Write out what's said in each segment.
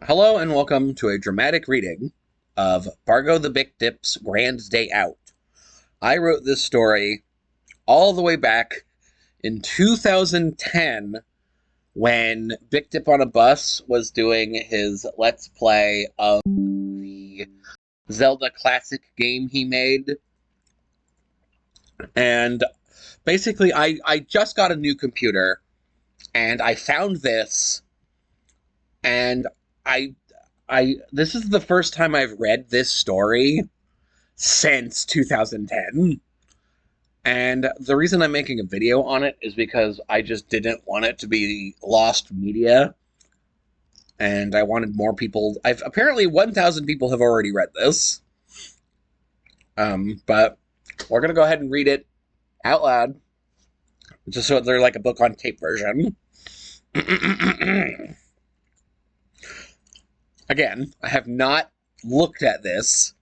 Hello and welcome to a dramatic reading of Bargo the Bikdip's Grand Day Out. I wrote this story all the way back in 2010 when Bikdiponabus was doing his Let's Play of the Zelda classic game he made. And basically, I just got a new computer and I found this and I this is the first time I've read this story since 2010. And the reason I'm making a video on it is because I just didn't want it to be lost media. And I wanted more people. Apparently 1,000 people have already read this. But we're going to go ahead and read it out loud. Just so they're like a book on tape version. Again, I have not looked at this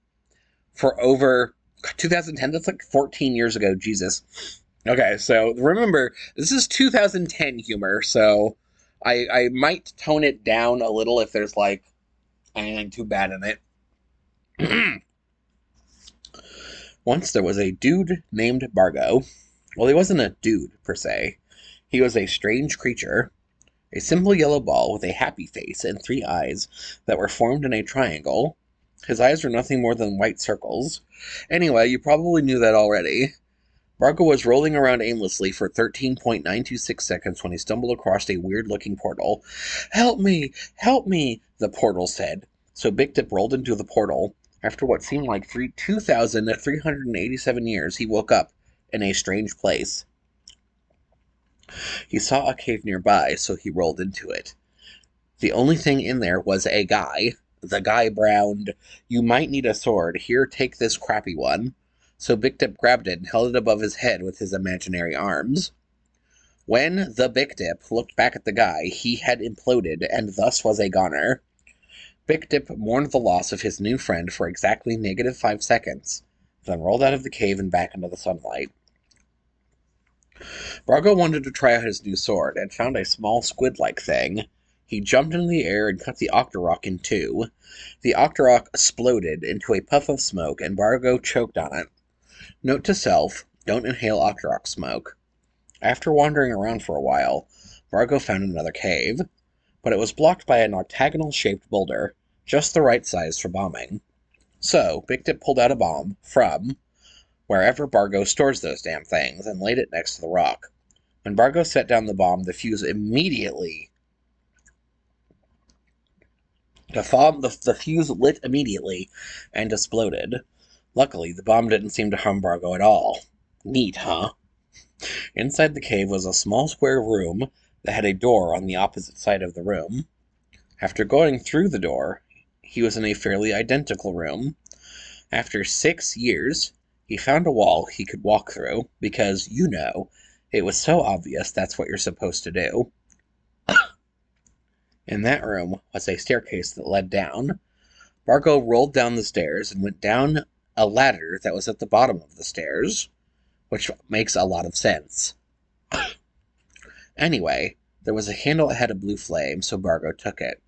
for over 2010. That's like 14 years ago. Jesus. Okay, so remember, this is 2010 humor, so I might tone it down a little if there's like anything too bad in it. Once there was a dude named Bargo. Well, he wasn't a dude, per se. He was a strange creature. A simple yellow ball with a happy face and 3 eyes that were formed in a triangle. His eyes were nothing more than white circles. Anyway, you probably knew that already. Bargo was rolling around aimlessly for 13.926 seconds when he stumbled across a weird-looking portal. "Help me! Help me!" the portal said. So Bikdip rolled into the portal. After what seemed like 2,387 years, he woke up in a strange place. He saw a cave nearby, so he rolled into it. The only thing in there was a guy. The guy browned, "You might need a sword. Here, take this crappy one." So Bikdip grabbed it and held it above his head with his imaginary arms. When the Bikdip looked back at the guy, he had imploded and thus was a goner. Bikdip mourned the loss of his new friend for exactly -5 seconds, then rolled out of the cave and back into the sunlight. Bargo wanted to try out his new sword, and found a small squid-like thing. He jumped into the air and cut the Octorok in 2. The Octorok exploded into a puff of smoke, and Bargo choked on it. Note to self, don't inhale Octorok smoke. After wandering around for a while, Bargo found another cave, but it was blocked by an octagonal-shaped boulder, just the right size for bombing. So, Bikdip pulled out a bomb from wherever Bargo stores those damn things, and laid it next to the rock. When Bargo set down the bomb, the fuse immediately... The fuse lit immediately and exploded. Luckily, the bomb didn't seem to harm Bargo at all. Neat, huh? Inside the cave was a small square room that had a door on the opposite side of the room. After going through the door, he was in a fairly identical room. After 6 years... he found a wall he could walk through, because, you know, it was so obvious that's what you're supposed to do. In that room was a staircase that led down. Bargo rolled down the stairs and went down a ladder that was at the bottom of the stairs, which makes a lot of sense. Anyway, there was a candle that had a blue flame, so Bargo took it.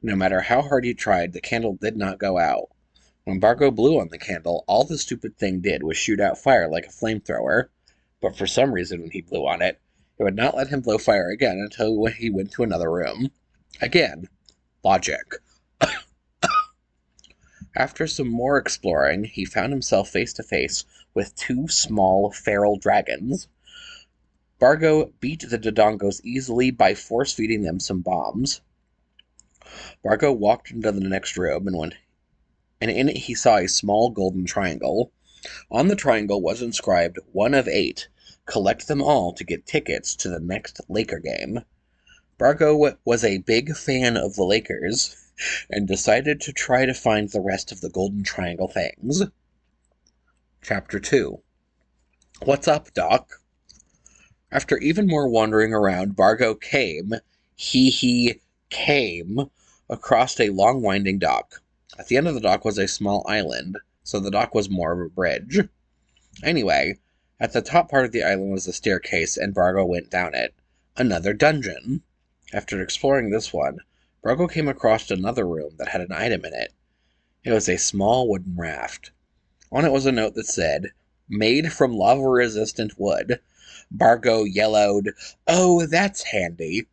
No matter how hard he tried, the candle did not go out. When Bargo blew on the candle, all the stupid thing did was shoot out fire like a flamethrower, but for some reason when he blew on it, it would not let him blow fire again until he went to another room. Again, logic. After some more exploring, he found himself face to face with 2 small feral dragons. Bargo beat the Dodongos easily by force-feeding them some bombs. Bargo walked into the next room and in it he saw a small golden triangle. On the triangle was inscribed 1 of 8. Collect them all to get tickets to the next Laker game. Bargo was a big fan of the Lakers, and decided to try to find the rest of the golden triangle things. Chapter 2. What's up, Doc? After even more wandering around, Bargo came across a long winding dock. At the end of the dock was a small island, so the dock was more of a bridge. Anyway, at the top part of the island was a staircase, and Bargo went down it. Another dungeon. After exploring this one, Bargo came across another room that had an item in it. It was a small wooden raft. On it was a note that said, "Made from lava-resistant wood." Bargo yellowed, "Oh, that's handy."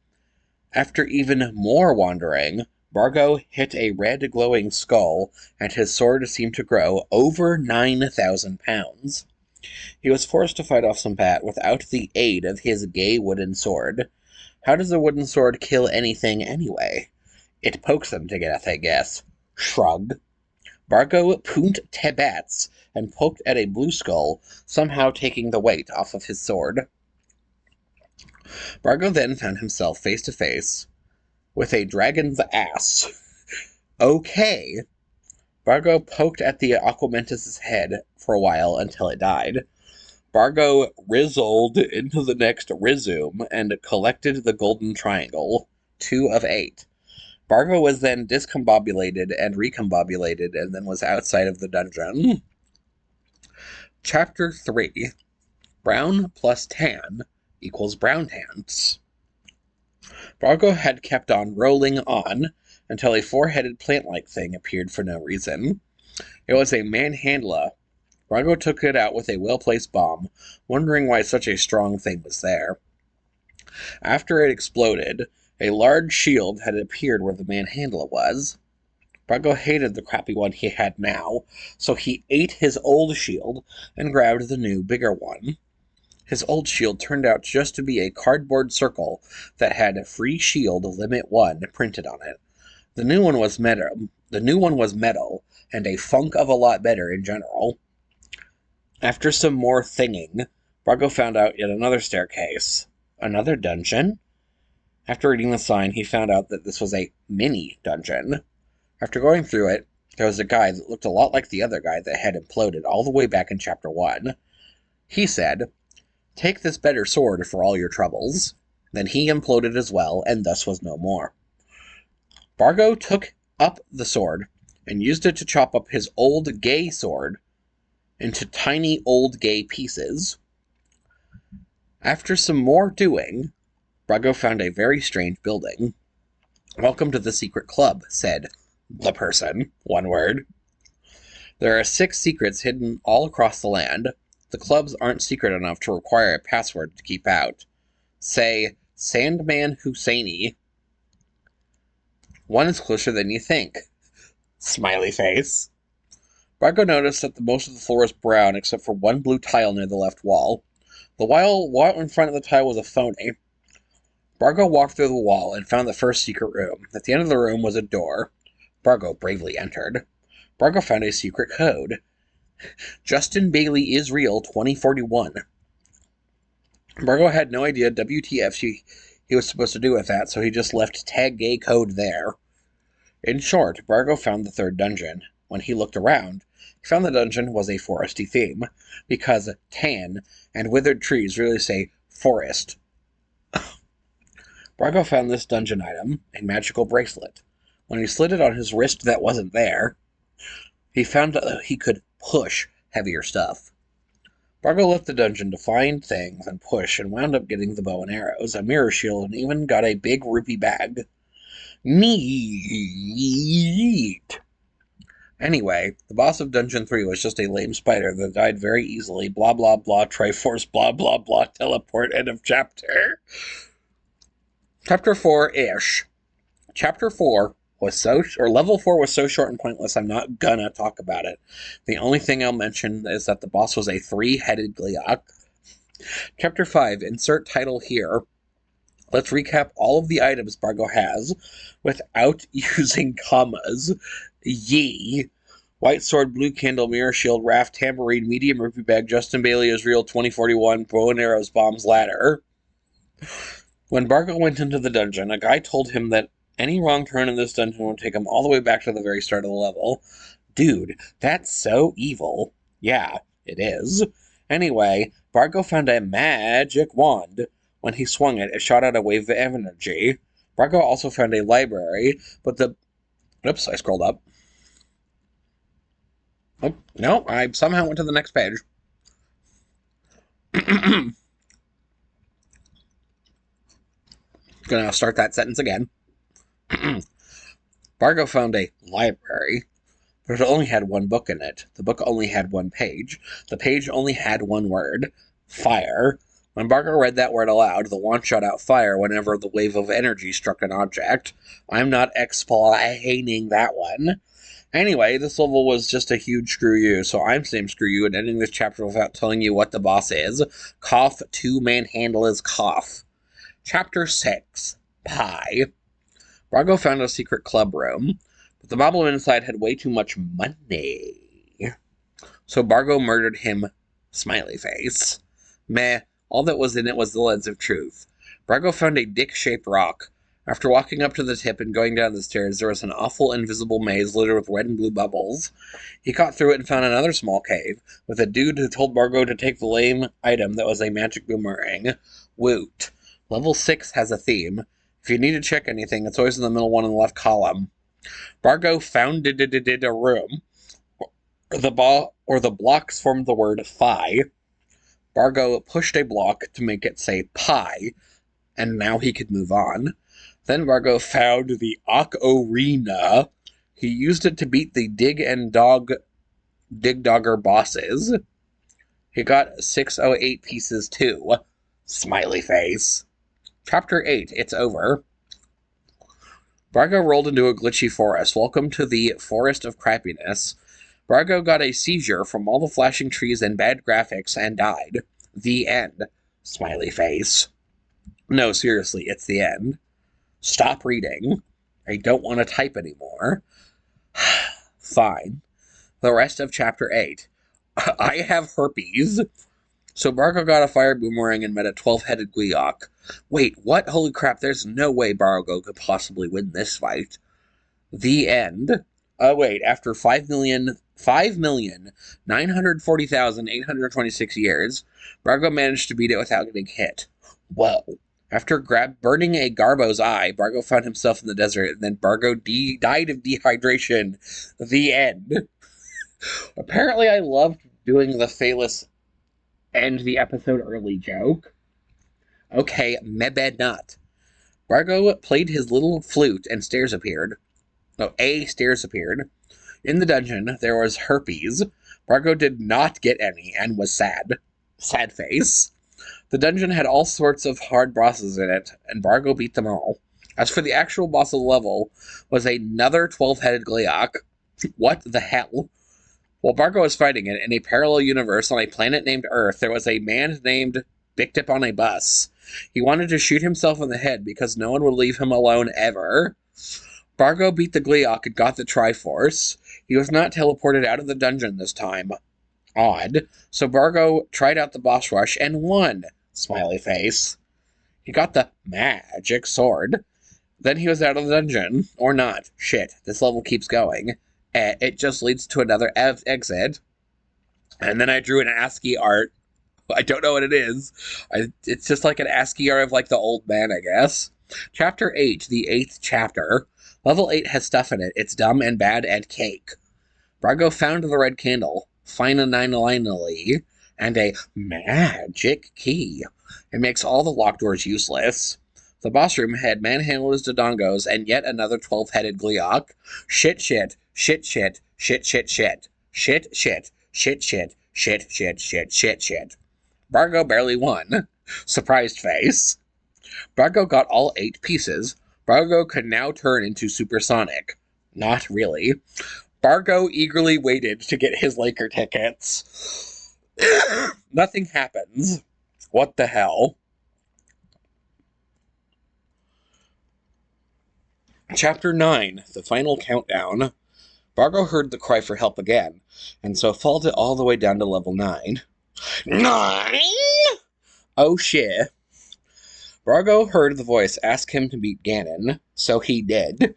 After even more wandering, Bargo hit a red glowing skull, and his sword seemed to grow over 9,000 pounds. He was forced to fight off some bat without the aid of his gay wooden sword. How does a wooden sword kill anything anyway? It pokes them to death, I guess. Shrug. Bargo punt te bats and poked at a blue skull, somehow taking the weight off of his sword. Bargo then found himself face to face with a dragon's ass. Okay. Bargo poked at the Aquamentus's head for a while until it died. Bargo rizzled into the next Rizoom and collected the golden triangle, 2 of 8. Bargo was then discombobulated and recombobulated and then was outside of the dungeon. Chapter 3. Brown plus tan equals brown tans. Bargo had kept on rolling on until a 4-headed plant-like thing appeared for no reason. It was a manhandla. Bargo took it out with a well-placed bomb, wondering why such a strong thing was there. After it exploded, a large shield had appeared where the manhandla was. Bargo hated the crappy one he had now, so he ate his old shield and grabbed the new, bigger one. His old shield turned out just to be a cardboard circle that had "Free Shield Limit 1" printed on it. The new one was metal, and a funk of a lot better in general. After some more thinging, Bargo found out yet another staircase. Another dungeon? After reading the sign, he found out that this was a mini dungeon. After going through it, there was a guy that looked a lot like the other guy that had imploded all the way back in Chapter 1. He said, "Take this better sword for all your troubles." Then he imploded as well, and thus was no more. Bargo took up the sword and used it to chop up his old gay sword into tiny old gay pieces. After some more doing, Bargo found a very strange building. "Welcome to the secret club," said the person, one word. "There are 6 secrets hidden all across the land. The clubs aren't secret enough to require a password to keep out. Say, Sandman Husseini. One is closer than you think." Smiley face. Bargo noticed that most of the floor was brown except for one blue tile near the left wall. The wall in front of the tile was a phony. Bargo walked through the wall and found the first secret room. At the end of the room was a door. Bargo bravely entered. Bargo found a secret code. "Justin Bailey is real 2041. Bargo had no idea WTF he was supposed to do with that, so he just left tag gay code there. In short, Bargo found the 3rd dungeon. When he looked around, he found the dungeon was a foresty theme, because tan and withered trees really say forest. Bargo found this dungeon item, a magical bracelet. When he slid it on his wrist that wasn't there, he found that he could push heavier stuff. Bargo left the dungeon to find things and push, and wound up getting the bow and arrows, a mirror shield, and even got a big rupee bag. Neat! Anyway, the boss of Dungeon 3 was just a lame spider that died very easily. Blah blah blah, Triforce, blah blah blah, teleport, end of chapter. Chapter 4-ish. Chapter 4 was level 4 was so short and pointless, I'm not gonna talk about it. The only thing I'll mention is that the boss was a 3-headed Gliok. Chapter 5, insert title here. Let's recap all of the items Bargo has without using commas. Yee. White sword, blue candle, mirror shield, raft, tambourine, medium rupee bag, Justin Bailey is real 2041, bow and arrows, bombs, ladder. When Bargo went into the dungeon, a guy told him that any wrong turn in this dungeon would take him all the way back to the very start of the level. Dude, that's so evil. Yeah, it is. Anyway, Bargo found a magic wand. When he swung it, it shot out a wave of energy. Bargo also found a library, but Oops, I scrolled up. Oh, no, I somehow went to the next page. Gonna start that sentence again. Bargo found a library, but it only had one book in it. The book only had one page. The page only had one word: fire. When Bargo read that word aloud, the wand shot out fire whenever the wave of energy struck an object. I'm not explaining that one. Anyway, this level was just a huge screw you, so I'm saying screw you and ending this chapter without telling you what the boss is. Cough 2 manhandle is cough. Chapter 6. Pie. Bargo found a secret club room, but the moblin inside had way too much money. So Bargo murdered him, smiley face. Meh, all that was in it was the lens of truth. Bargo found a dick-shaped rock. After walking up to the tip and going down the stairs, there was an awful invisible maze littered with red and blue bubbles. He got through it and found another small cave, with a dude who told Bargo to take the lame item that was a magic boomerang. Woot. Level 6 has a theme. If you need to check anything, it's always in the middle one in the left column. Bargo found a room. The blocks formed the word phi. Bargo pushed a block to make it say pie, and now he could move on. Then Bargo found the ocarina. He used it to beat the Dig Dogger bosses. He got 608 pieces too. Smiley face. Chapter 8. It's over. Bargo rolled into a glitchy forest. Welcome to the Forest of Crappiness. Bargo got a seizure from all the flashing trees and bad graphics and died. The end. Smiley face. No, seriously, it's the end. Stop reading. I don't want to type anymore. Fine. The rest of Chapter 8. I have herpes. So Bargo got a fire boomerang and met a 12-headed Gleeok. Wait, what? Holy crap, there's no way Bargo could possibly win this fight. The end. Wait, after 5,940,826 years, Bargo managed to beat it without getting hit. Whoa. After burning a Garbo's eye, Bargo found himself in the desert, and then Bargo died of dehydration. The end. Apparently I loved doing the Phalus end the episode early joke. Okay, maybe not. Bargo played his little flute, and stairs appeared. Stairs appeared. In the dungeon, there was herpes. Bargo did not get any, and was sad. Sad face. The dungeon had all sorts of hard bosses in it, and Bargo beat them all. As for the actual boss of the level, was another 12-headed Gleeok. What the hell? While Bargo was fighting it, in a parallel universe on a planet named Earth, there was a man named Bikdiponabus. He wanted to shoot himself in the head because no one would leave him alone ever. Bargo beat the Gleeok and got the Triforce. He was not teleported out of the dungeon this time. Odd. So Bargo tried out the boss rush and won. Smiley face. He got the magic sword. Then he was out of the dungeon. Or not. Shit, this level keeps going. It just leads to another exit. And then I drew an ASCII art. I don't know what it is. It's just like an ASCII art of like the old man, I guess. Chapter 8, the 8th chapter. Level 8 has stuff in it. It's dumb and bad and cake. Bargo found the red candle. Finally, and a magic key. It makes all the locked doors useless. The boss room had manhandlers, dodongos, and yet another 12-headed Gleeok. Shit. Bargo barely won. Surprised face. Bargo got all 8 pieces. Bargo could now turn into supersonic. Not really. Bargo eagerly waited to get his Laker tickets. Nothing happens. What the hell? Chapter 9, the final countdown. Bargo heard the cry for help again, and so followed it all the way down to level 9. 9? Oh shit. Bargo heard the voice ask him to beat Ganon, so he did.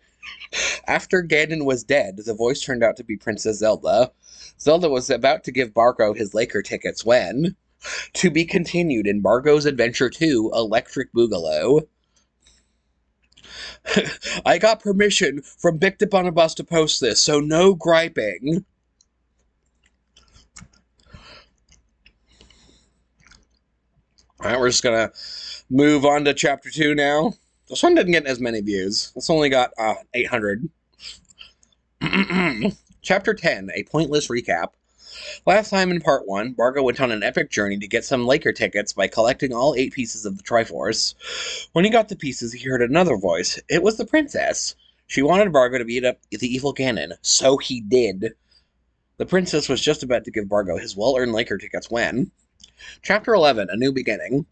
After Ganon was dead, the voice turned out to be Princess Zelda. Zelda was about to give Bargo his Laker tickets when... To be continued in Bargo's Adventure 2, Electric Boogaloo. I got permission from Bikdiponabus to post this, so no griping. Alright, we're just gonna move on to Chapter 2 now. This one didn't get as many views. This only got 800. Chapter 10, a pointless recap. Last time in Part 1, Bargo went on an epic journey to get some Laker tickets by collecting all 8 pieces of the Triforce. When he got the pieces, he heard another voice. It was the princess. She wanted Bargo to beat up the evil Ganon, so he did. The princess was just about to give Bargo his well-earned Laker tickets when... Chapter 11, A New Beginning.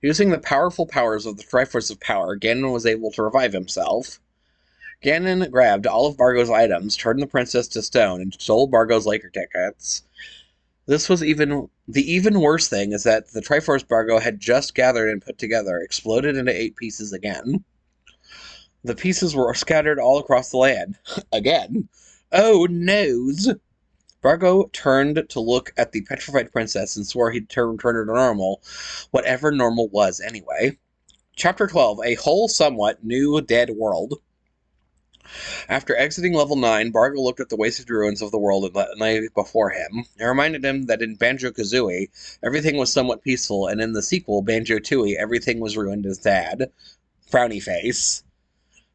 Using the powerful powers of the Triforce of Power, Ganon was able to revive himself. Ganon grabbed all of Bargo's items, turned the princess to stone, and stole Bargo's Laker tickets. This was the even worse thing is that the Triforce Bargo had just gathered and put together exploded into 8 pieces again. The pieces were scattered all across the land. Again. Oh, noes! Bargo turned to look at the petrified princess and swore he'd turn her to normal, whatever normal was anyway. Chapter 12, A Whole Somewhat New Dead World. After exiting level 9, Bargo looked at the wasted ruins of the world that lay before him. It reminded him that in Banjo-Kazooie, everything was somewhat peaceful, and in the sequel, Banjo-Tooie, everything was ruined and sad. Frowny face.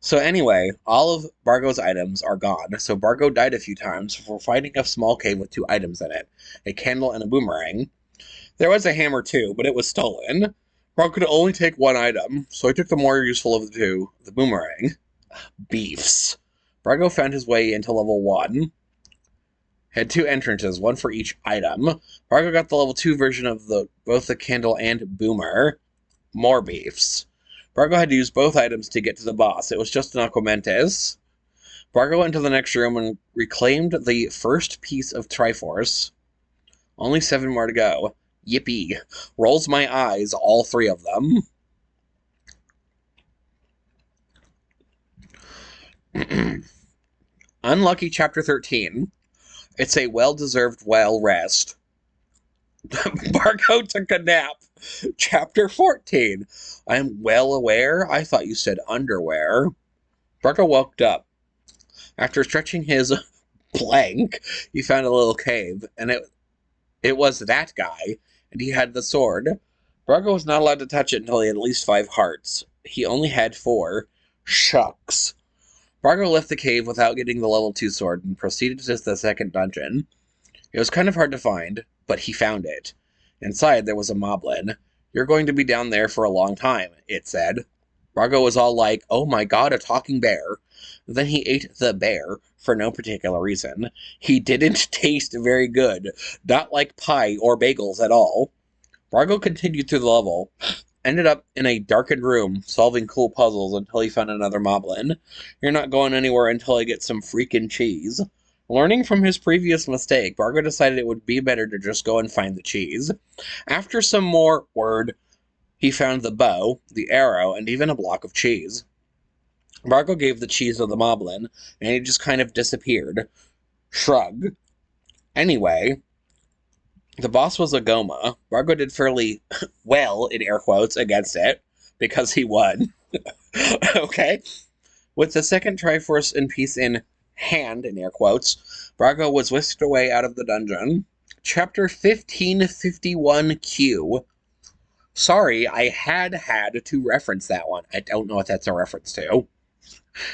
So anyway, all of Bargo's items are gone, so Bargo died a few times before finding a small cave with 2 items in it, a candle and a boomerang. There was a hammer too, but it was stolen. Bargo could only take 1 item, so he took the more useful of the 2, the boomerang. Beefs. Bargo found his way into level 1. Had 2 entrances, 1 for each item. Bargo got the level 2 version of both the candle and boomer. More beefs. Bargo had to use both items to get to the boss. It was just an Aquamentus. Bargo went to the next room and reclaimed the first piece of Triforce. Only 7 more to go. Yippee. Rolls my eyes, all 3 of them. Unlucky Chapter 13. It's a well-deserved well rest. Bargo took a nap. Chapter 14. I am well aware. I thought you said underwear. Bargo woke up. After stretching his blank, he found a little cave, and it was that guy, and he had the sword. Bargo was not allowed to touch it until he had at least 5 hearts. He only had 4. Shucks. Bargo left the cave without getting the level 2 sword and proceeded to the second dungeon. It was kind of hard to find, but he found it. Inside, there was a moblin. You're going to be down there for a long time, it said. Bargo was all like, oh my god, a talking bear. Then he ate the bear, for no particular reason. He didn't taste very good, not like pie or bagels at all. Bargo continued through the level, ended up in a darkened room, solving cool puzzles until he found another moblin. You're not going anywhere until I get some freaking cheese. Learning from his previous mistake, Bargo decided it would be better to just go and find the cheese. After some more he found the bow, the arrow, and even a block of cheese. Bargo gave the cheese to the moblin, and he just kind of disappeared. Shrug. Anyway, the boss was a Goma. Bargo did fairly well, in air quotes, against it, because he won. Okay? With the second Triforce in piece in hand, in air quotes, Bargo was whisked away out of the dungeon. Chapter 1551Q. Sorry, I had to reference that one. I don't know what that's a reference to.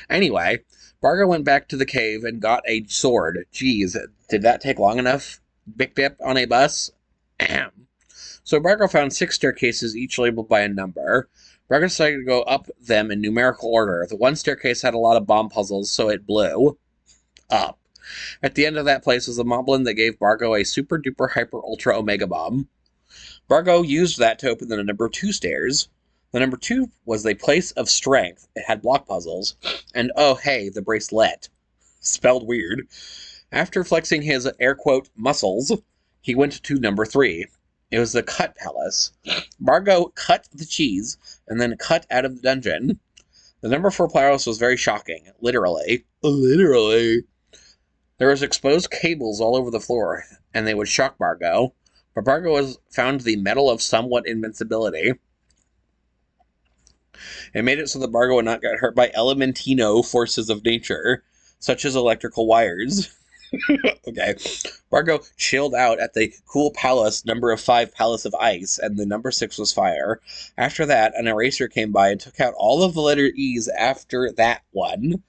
Anyway, Bargo went back to the cave and got a sword. Geez, did that take long enough? Bikdip on a bus? Ahem. So Bargo found 6 staircases, each labeled by a number. Bargo decided to go up them in numerical order. The one staircase had a lot of bomb puzzles, so it blew up. At the end of that place was a moblin that gave Bargo a super duper hyper ultra omega bomb. Bargo used that to open the number 2 stairs. The number 2 was the place of strength. It had block puzzles. And oh hey, the bracelet. Spelled weird. After flexing his air quote muscles, he went to number 3. It was the cut palace. Bargo cut the cheese and then cut out of the dungeon. The number 4 palace was very shocking. Literally. Literally. There was exposed cables all over the floor, and they would shock Bargo. But Bargo found the medal of somewhat invincibility. It made it so that Bargo would not get hurt by elementino forces of nature, such as electrical wires. Okay. Bargo chilled out at the cool palace number 5 palace of ice, and the number 6 was fire. After that, an eraser came by and took out all of the letter E's after that one.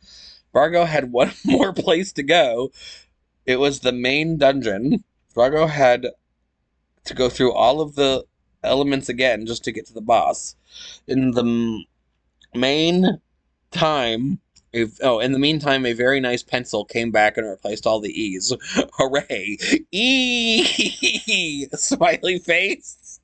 Bargo had one more place to go. It was the main dungeon. Bargo had to go through all of the elements again just to get to the boss. In the main time, in the meantime, a very nice pencil came back and replaced all the E's. Hooray! E! Smiley face.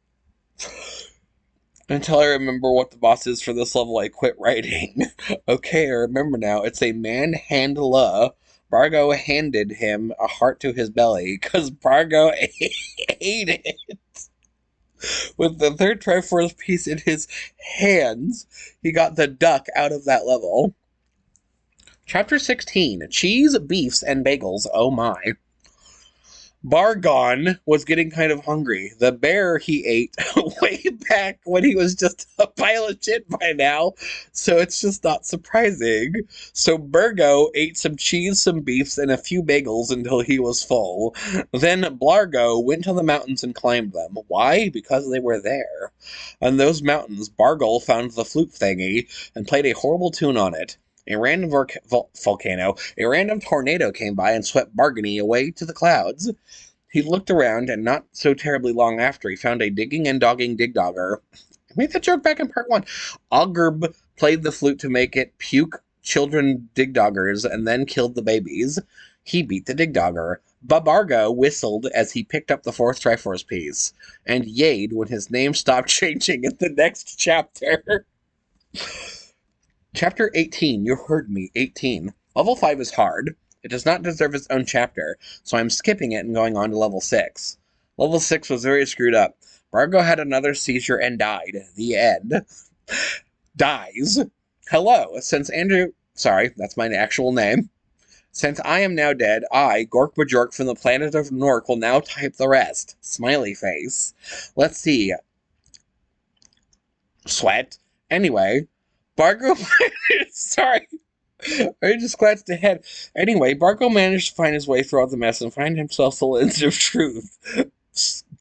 Until I remember what the boss is for this level, I quit writing. Okay, I remember now. It's a manhandla. Bargo handed him a heart to his belly, because Bargo ate it. With the third Triforce piece in his hands, he got the duck out of that level. Chapter 16, Cheese, Beefs, and Bagels, oh my. Bargon was getting kind of hungry. The bear he ate way back when he was just a pile of shit by now, so it's just not surprising. So Bargo ate some cheese, some beefs, and a few bagels until he was full. Then Blargo went to the mountains and climbed them. Why? Because they were there. On those mountains, Bargle found the flute thingy and played a horrible tune on it. A random a random tornado came by and swept Bargany away to the clouds. He looked around, and not so terribly long after, he found a digging and dogging digdogger. I made that joke back in part 1. Augerb played the flute to make it puke children digdoggers and then killed the babies. He beat the digdogger. Babargo whistled as he picked up the fourth Triforce piece, and yayed when his name stopped changing in the next chapter. Chapter 18, you heard me, 18. Level 5 is hard. It does not deserve its own chapter, so I'm skipping it and going on to level 6. Level 6 was very screwed up. Bargo had another seizure and died. The end. Dies. Hello, sorry, that's my actual name. Since I am now dead, I, Gork Bajork from the planet of Nork, will now type the rest. Smiley face. Let's see. Sweat. Anyway, Bargo, sorry, I just scratched ahead. Anyway, Bargo managed to find his way throughout the mess and find himself the lens of truth.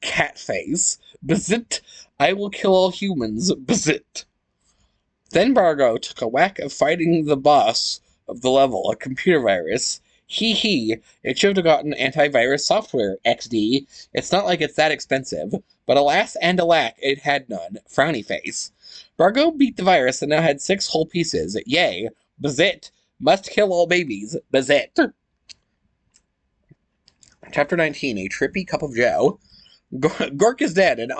Cat face. Bazit, I will kill all humans. Bazit. Then Bargo took a whack of fighting the boss of the level, a computer virus. Hee, it should have gotten antivirus software, XD. It's not like it's that expensive. But alas and alack, it had none. Frowny face. Bargo beat the virus and now had 6 whole pieces. Yay. Bazit. Must kill all babies. Bazit. Chapter 19, A Trippy Cup of Joe. Gork is dead, and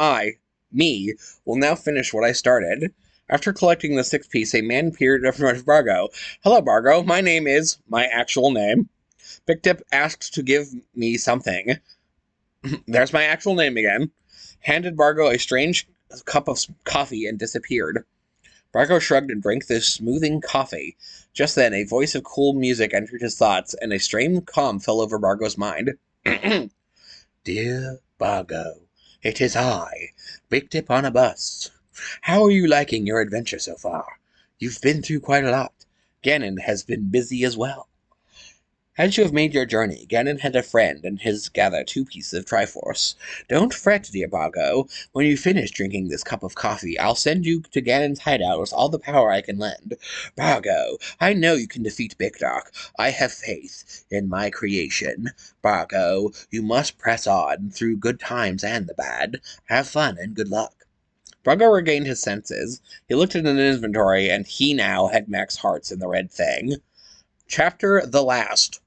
me, will now finish what I started. After collecting the 6th piece, a man appeared in front of Bargo. Hello, Bargo. My name is my actual name. Bikdip asked to give me something. There's my actual name again. Handed Bargo a strange cup of coffee and disappeared. Bargo shrugged and drank the smoothing coffee. Just then, a voice of cool music entered his thoughts, and a strange calm fell over Bargo's mind. Dear Bargo, it is I, Bikdiponabus. How are you liking your adventure so far? You've been through quite a lot. Ganon has been busy as well. As you have made your journey, Ganon had a friend and his gather 2 pieces of Triforce. Don't fret, dear Bargo. When you finish drinking this cup of coffee, I'll send you to Ganon's hideout with all the power I can lend. Bargo, I know you can defeat Bikdark. I have faith in my creation. Bargo, you must press on through good times and the bad. Have fun and good luck. Bargo regained his senses. He looked at an inventory, and he now had max hearts in the red thing. Chapter the Last.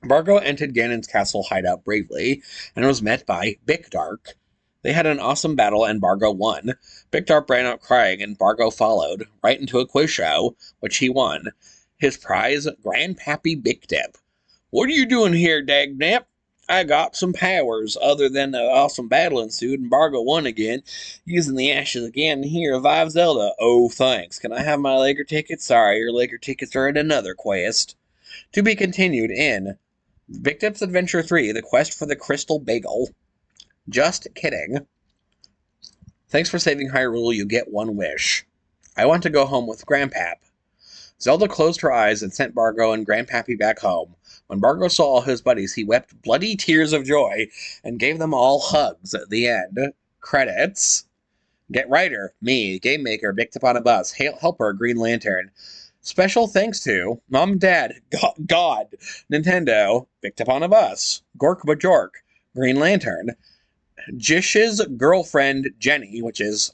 Bargo entered Ganon's castle hideout bravely, and was met by Bikdark. They had an awesome battle, and Bargo won. Bikdark ran out crying, and Bargo followed, right into a quiz show, which he won. His prize, Grandpappy Bikdip. What are you doing here, Dagnap? I got some powers, other than an awesome battle ensued, and Bargo won again, using the ashes again here, revive Zelda. Oh, thanks. Can I have my Laker tickets? Sorry, your Laker tickets are in another quest. To be continued in Bikdip's Adventure 3, The Quest for the Crystal Bagel. Just kidding. Thanks for saving Hyrule, you get 1 wish. I want to go home with Grandpap. Zelda closed her eyes and sent Bargo and Grandpappy back home. When Bargo saw all his buddies, he wept bloody tears of joy and gave them all hugs at the end. Credits. Get Writer, me, Game Maker, Bikdiponabus, Helper, Green Lantern. Special thanks to Mom, Dad, God, Nintendo, Bikdiponabus, Gork Bajork, Green Lantern, Jish's girlfriend Jenny, which is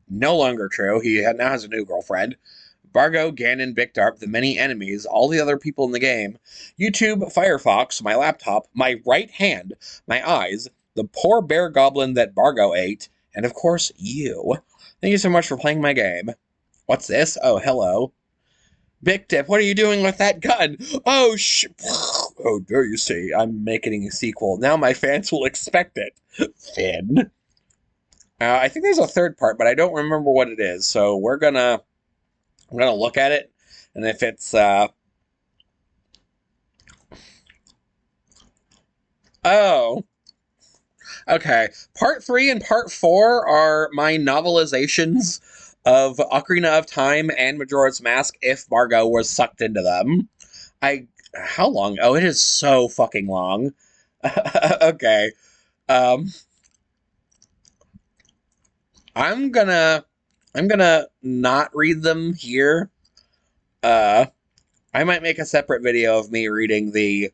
no longer true. He now has a new girlfriend. Bargo, Ganon, Bikdip, the many enemies, all the other people in the game, YouTube, Firefox, my laptop, my right hand, my eyes, the poor bear goblin that Bargo ate, and of course, you. Thank you so much for playing my game. What's this? Oh, hello. Bikdip, what are you doing with that gun? Oh, Oh, there you see. I'm making a sequel. Now my fans will expect it. Finn. I think there's a third part, but I don't remember what it is. So I'm gonna look at it, and if it's oh, okay. Part 3 and Part 4 are my novelizations of Ocarina of Time and Majora's Mask if Bargo was sucked into them. How long? Oh, it is so fucking long. Okay. Um, I'm gonna not read them here. Uh, I might make a separate video of me reading the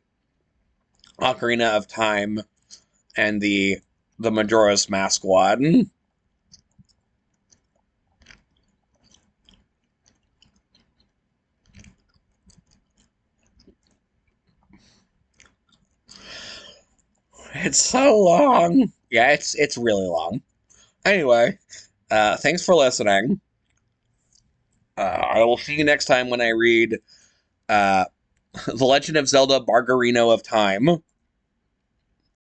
Ocarina of Time and the Majora's Mask one. It's so long. Yeah, it's really long. Anyway, thanks for listening. I will see you next time when I read The Legend of Zelda Bargarino of Time.